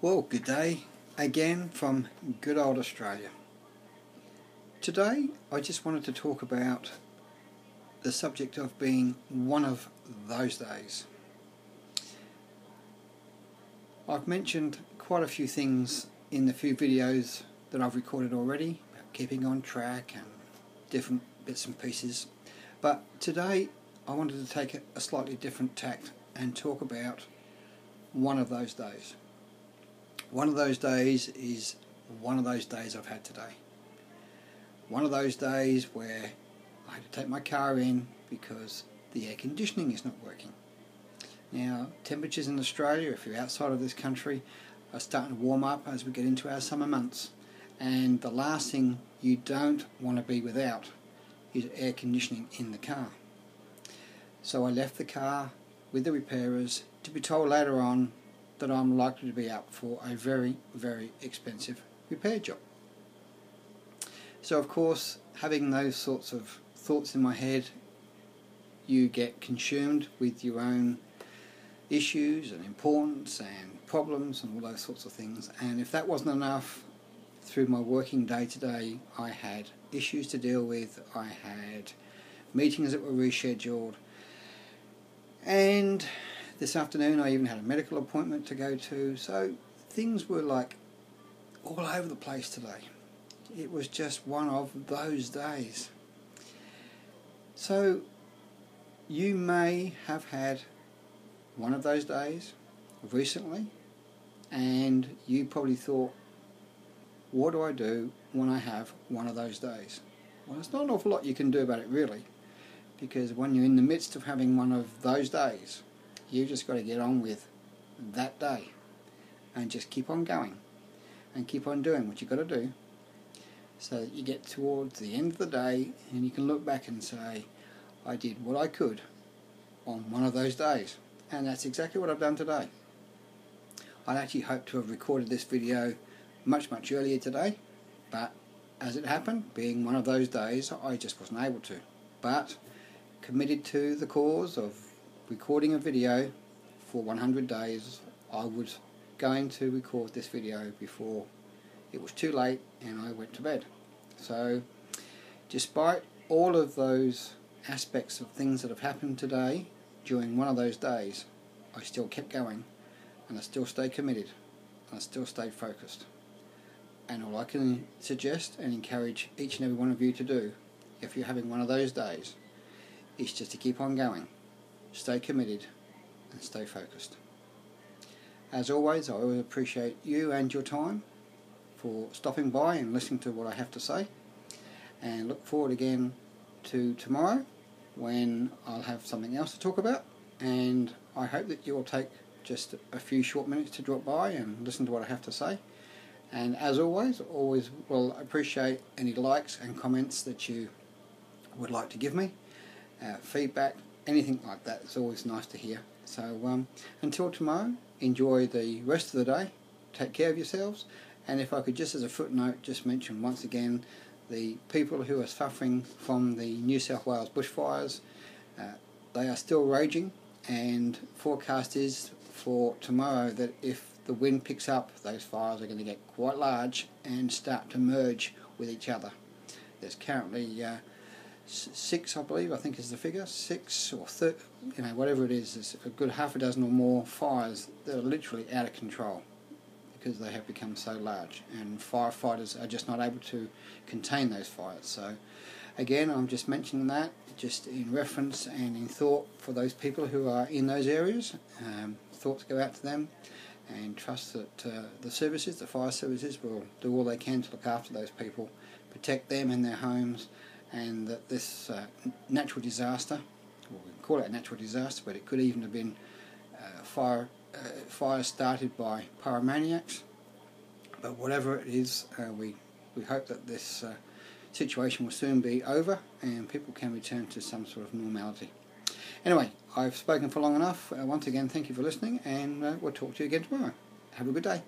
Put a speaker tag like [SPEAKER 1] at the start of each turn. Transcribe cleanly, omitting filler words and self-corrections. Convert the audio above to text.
[SPEAKER 1] Well, good day again from good old Australia. Today I just wanted to talk about the subject of being one of those days. I've mentioned quite a few things in the few videos that I've recorded already about keeping on track and different bits and pieces, but today I wanted to take a slightly different tact and talk about one of those days. One of those days is one of those days I've had today. One of those days where I had to take my car in because the air conditioning is not working. Now, temperatures in Australia, if you're outside of this country, are starting to warm up as we get into our summer months. And the last thing you don't want to be without is air conditioning in the car. So I left the car with the repairers to be told later on that I'm likely to be up for a very, very expensive repair job. So of course, having those sorts of thoughts in my head, you get consumed with your own issues and importance and problems and all those sorts of things. And if that wasn't enough, through my working day today, I had issues to deal with, I had meetings that were rescheduled, and this afternoon I even had a medical appointment to go to, so things were like all over the place today. It was just one of those days. So you may have had one of those days recently, and you probably thought, what do I do when I have one of those days? Well, there's not an awful lot you can do about it really, because when you're in the midst of having one of those days, you just got to get on with that day and just keep on going and keep on doing what you got to do, so that you get towards the end of the day and you can look back and say, I did what I could on one of those days. And that's exactly what I've done today. I'd actually hoped to have recorded this video much earlier today, but as it happened, being one of those days, I just wasn't able to. But committed to the cause of recording a video for 100 days, I was going to record this video before it was too late and I went to bed. So despite all of those aspects of things that have happened today during one of those days, I still kept going and I still stayed committed and I still stayed focused. And all I can suggest and encourage each and every one of you to do, if you're having one of those days, is just to keep on going, stay committed and stay focused. As always, I always appreciate you and your time for stopping by and listening to what I have to say, and look forward again to tomorrow when I'll have something else to talk about, and I hope that you will take just a few short minutes to drop by and listen to what I have to say. And as always will appreciate any likes and comments that you would like to give me, feedback, anything like that. It's always nice to hear. So until tomorrow, enjoy the rest of the day, take care of yourselves, and if I could just as a footnote just mention once again the people who are suffering from the New South Wales bushfires. They are still raging, and forecast is for tomorrow that if the wind picks up, those fires are going to get quite large and start to merge with each other. There's currently 6, I believe, I think is the figure, 6 or 30, whatever it is, there's a good half a dozen or more fires that are literally out of control because they have become so large, and firefighters are just not able to contain those fires. So again, I'm just mentioning that just in reference and in thought for those people who are in those areas. Thoughts go out to them, and trust that the services, the fire services, will do all they can to look after those people, protect them and their homes, and that this natural disaster, well, we can call it a natural disaster, but it could even have been fire started by pyromaniacs. But whatever it is, we hope that this situation will soon be over and people can return to some sort of normality. Anyway, I've spoken for long enough. Once again, thank you for listening, and we'll talk to you again tomorrow. Have a good day.